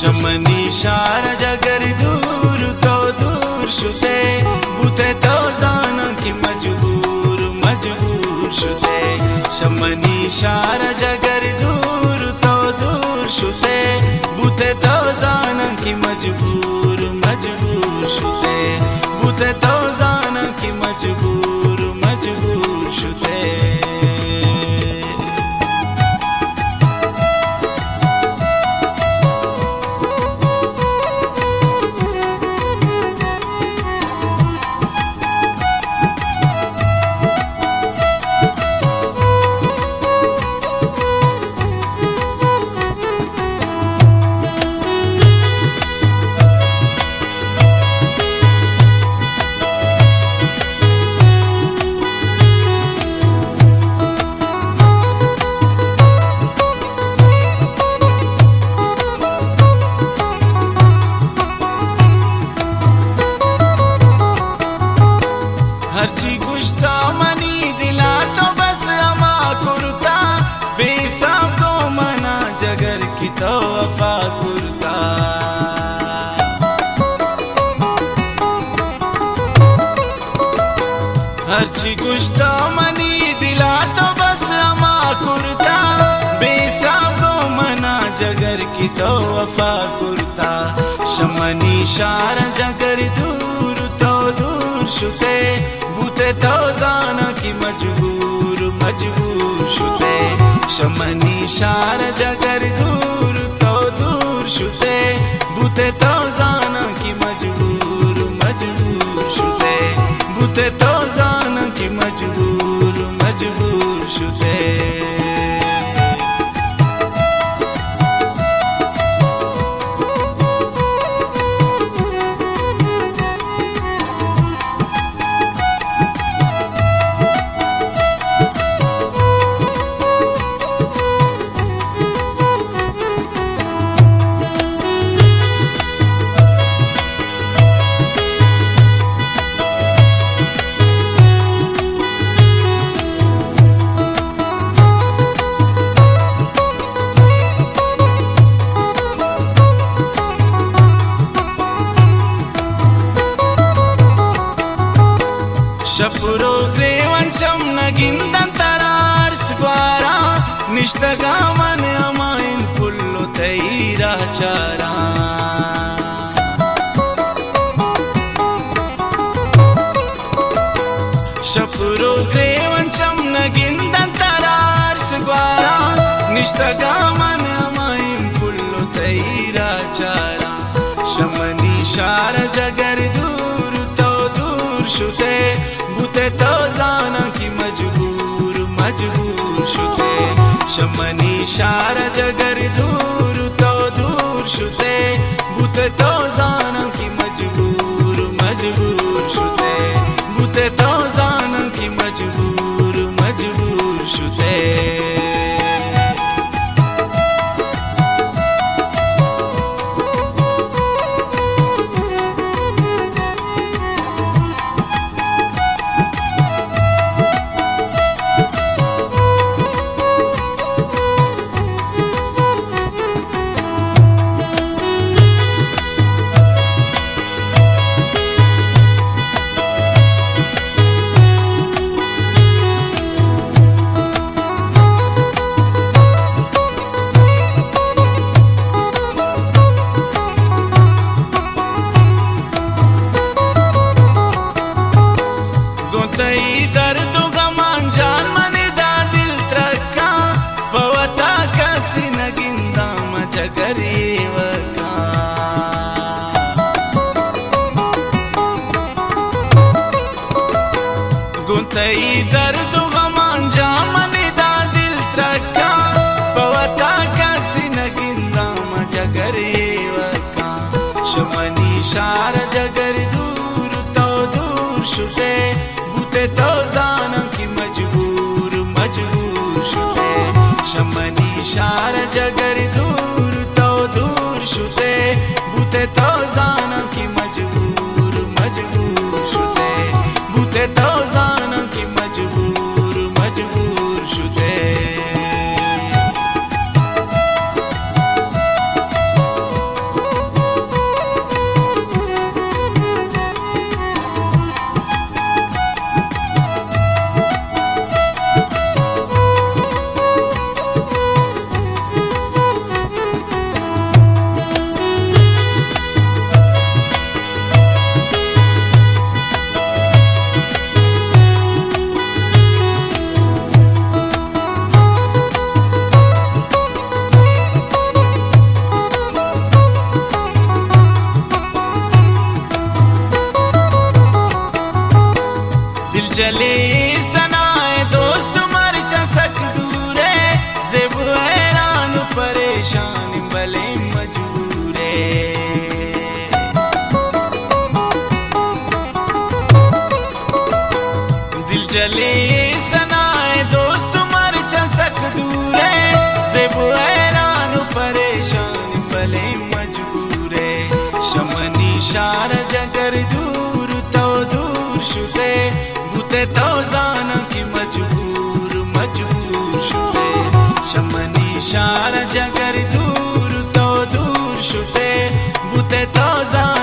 शमनी शार जगर दूर तो दूर शुते बुते तो जान की मजबूर मजबूर शुते शमनी शार जगर दूर तो दूर शुते बुते तो जान की मजबूर मजबूर शुते बुते तो जान की मजबूर मजबूर शुते हर्ची गुश्ता मनी दिला तो बस अमा कुर्ता बेसाब को मना जगर की तो वफा कुर्ता हर्ची गुश्ता मनी दिला तो बस अमा कुर्ता बेसाब को मना जगर की तो वफा कुर्ता शमनी शार जगर दूर तो दूर शुते बुते तो जान की मजबूर मजबूर शुते शमनी शार जगर दूर तो दूर शुते बुते तो जान की मजबूर मजबूर शुते बुते तो जान की मजबूर मजबूर शुते शपुरो ग्रेवंशम नगिंदंतरार स्क्वारा निष्ठगा मन अमाइन पुल्लो तैरा चारा शपुरो ग्रेवंशम नगिंदंतरार स्क्वारा निष्ठगा मन अमाइन पुल्लो तैरा चारा शमनी शार जगर दूर तो दूर शुते बुते तो जान की मजबूर मजबूर शुते शमनी शार जगर दूर तो दूर शुते बुते तो जान की मजबूर मजबूर शुते बुते तो जान की मजबूर मजबूर शुते दर्द गमान जान मने दा दिल त्रक्का पवता कसी नगिंदा मजगरेवका गुंतई दर्द गमान जान मने दा दिल त्रक्का पवता कसी नगिंदा मजगरेवका शमनी शार जगर दूर तो दूर शुते बुते तो जान की मजबूर मजबूर शुते शमनी शार जगर दूर तो दूर शुते बुते तो जान की मजबूर मजबूर शुते बुते तो जान की मजबूर मजबूर शुते बुते तो जाना की मजबूर मजबूर शुते शमनी शार जगर दूर तो दूर शुते बुते तो जाना